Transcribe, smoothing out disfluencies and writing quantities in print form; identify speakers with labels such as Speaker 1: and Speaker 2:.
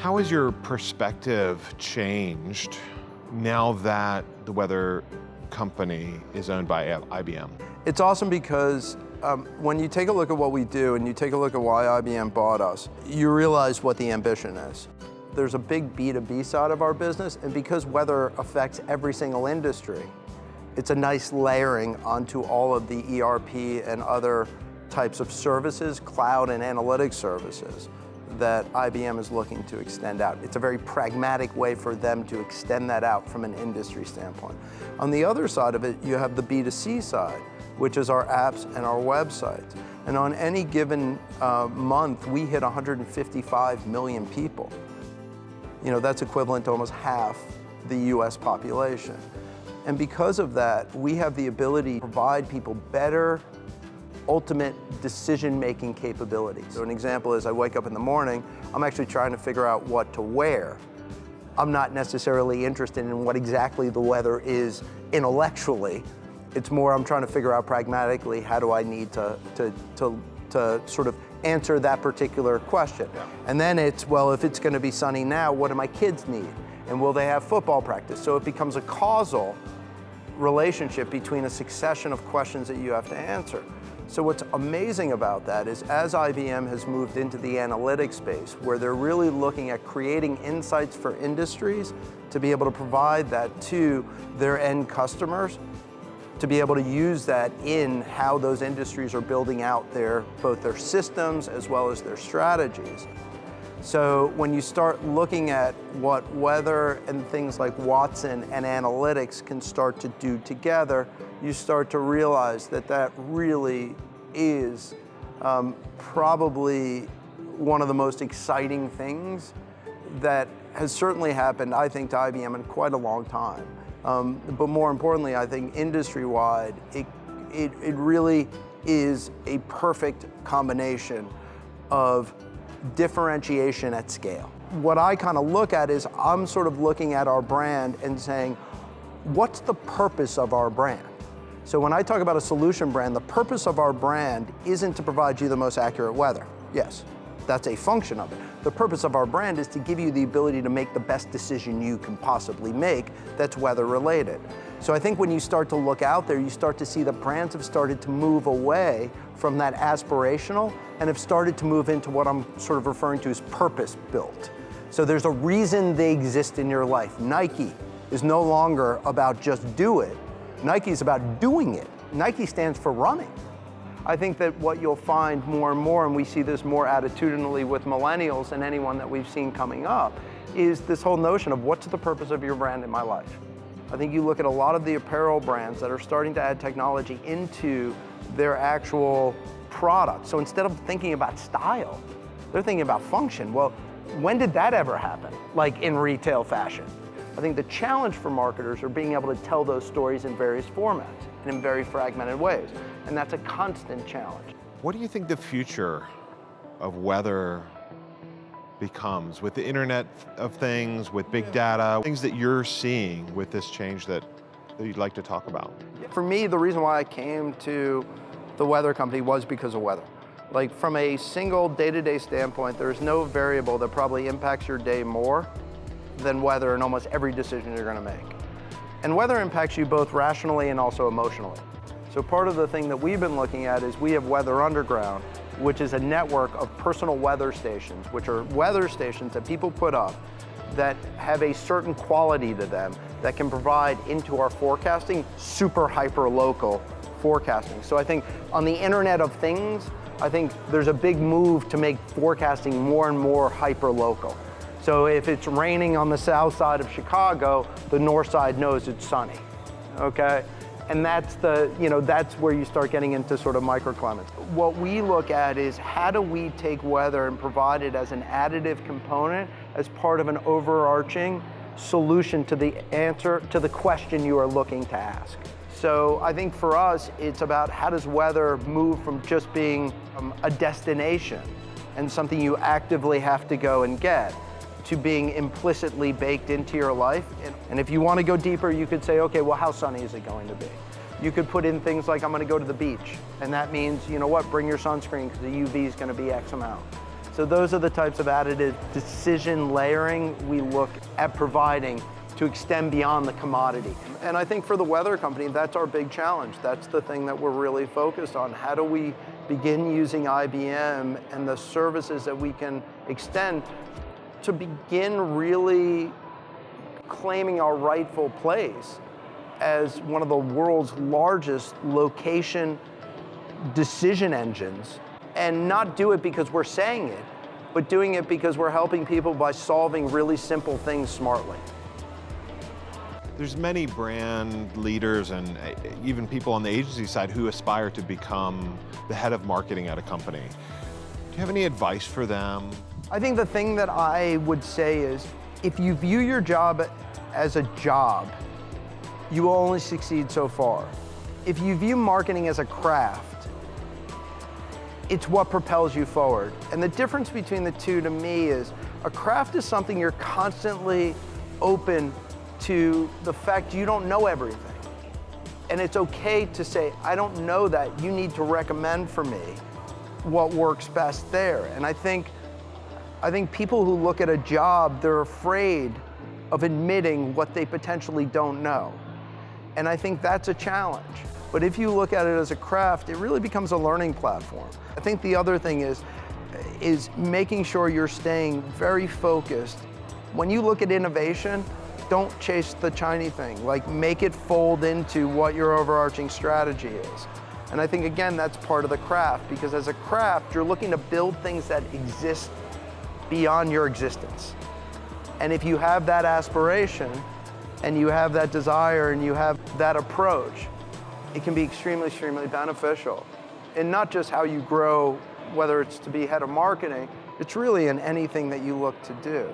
Speaker 1: How has your perspective changed now that the weather company is owned by IBM?
Speaker 2: It's awesome because when you take a look at what we do and you take a look at why IBM bought us, you realize what the ambition is. There's a big B2B side of our business, and because weather affects every single industry, it's a nice layering onto all of the ERP and other types of services, cloud and analytics services, that IBM is looking to extend out. It's a very pragmatic way for them to extend that out from an industry standpoint. On the other side of it, you have the B2C side, which is our apps and our websites. And on any given month, we hit 155 million people. You know, that's equivalent to almost half the US population. And because of that, we have the ability to provide people better ultimate decision-making capabilities. So an example is I wake up in the morning, I'm actually trying to figure out what to wear. I'm not necessarily interested in what exactly the weather is intellectually. It's more I'm trying to figure out pragmatically how do I need to sort of answer that particular question. Yeah. And then it's, well, if it's going to be sunny now, what do my kids need? And will they have football practice? So it becomes a causal relationship between a succession of questions that you have to answer. So what's amazing about that is as IBM has moved into the analytics space, where they're really looking at creating insights for industries to be able to provide that to their end customers, to be able to use that in how those industries are building out both their systems as well as their strategies. So when you start looking at what weather and things like Watson and analytics can start to do together, you start to realize that that really is probably one of the most exciting things that has certainly happened, I think, to IBM in quite a long time. But more importantly, I think industry-wide, it really is a perfect combination of differentiation at scale. What I kind of look at is I'm sort of looking at our brand and saying, what's the purpose of our brand? So when I talk about a solution brand, the purpose of our brand isn't to provide you the most accurate weather. Yes, that's a function of it. The purpose of our brand is to give you the ability to make the best decision you can possibly make that's weather related. So I think when you start to look out there, you start to see the brands have started to move away from that aspirational and have started to move into what I'm sort of referring to as purpose built. So there's a reason they exist in your life. Nike is no longer about just do it. Nike is about doing it. Nike stands for running. I think that what you'll find more and more, and we see this more attitudinally with millennials and anyone that we've seen coming up, is this whole notion of what's the purpose of your brand in my life? I think you look at a lot of the apparel brands that are starting to add technology into their actual product. So instead of thinking about style, they're thinking about function. Well, when did that ever happen, like in retail fashion? I think the challenge for marketers are being able to tell those stories in various formats and in very fragmented ways. And that's a constant challenge.
Speaker 1: What do you think the future of weather becomes with the Internet of Things, with big data, things that you're seeing with this change that you'd like to talk about?
Speaker 2: For me, the reason why I came to the weather company was because of weather. Like from a single day-to-day standpoint, there's no variable that probably impacts your day more than weather in almost every decision you're going to make. And weather impacts you both rationally and also emotionally. So part of the thing that we've been looking at is we have Weather Underground, which is a network of personal weather stations, which are weather stations that people put up that have a certain quality to them that can provide into our forecasting super hyper local forecasting. So I think on the Internet of Things, I think there's a big move to make forecasting more and more hyper local. So if it's raining on the south side of Chicago, the north side knows it's sunny, okay? And that's that's where you start getting into sort of microclimates. What we look at is how do we take weather and provide it as an additive component as part of an overarching solution to the answer to the question you are looking to ask. So I think for us, it's about how does weather move from just being a destination and something you actively have to go and get, to being implicitly baked into your life. And if you want to go deeper, you could say, okay, well, how sunny is it going to be? You could put in things like, I'm going to go to the beach. And that means, you know what, bring your sunscreen because the UV is going to be X amount. So those are the types of additive decision layering we look at providing to extend beyond the commodity. And I think for the weather company, that's our big challenge. That's the thing that we're really focused on. How do we begin using IBM and the services that we can extend to begin really claiming our rightful place as one of the world's largest location decision engines, and not do it because we're saying it, but doing it because we're helping people by solving really simple things smartly.
Speaker 1: There's many brand leaders and even people on the agency side who aspire to become the head of marketing at a company. Do you have any advice for them?
Speaker 2: I think the thing that I would say is, if you view your job as a job, you will only succeed so far. If you view marketing as a craft, it's what propels you forward. And the difference between the two to me is, a craft is something you're constantly open to the fact you don't know everything. And it's okay to say, I don't know that, you need to recommend for me what works best there. And I think people who look at a job, they're afraid of admitting what they potentially don't know. And I think that's a challenge. But if you look at it as a craft, it really becomes a learning platform. I think the other thing is making sure you're staying very focused. When you look at innovation, don't chase the shiny thing. Like, make it fold into what your overarching strategy is. And I think, again, that's part of the craft, because as a craft, you're looking to build things that exist beyond your existence. And if you have that aspiration, and you have that desire, and you have that approach, it can be extremely, extremely beneficial. And not just how you grow, whether it's to be head of marketing, it's really in anything that you look to do.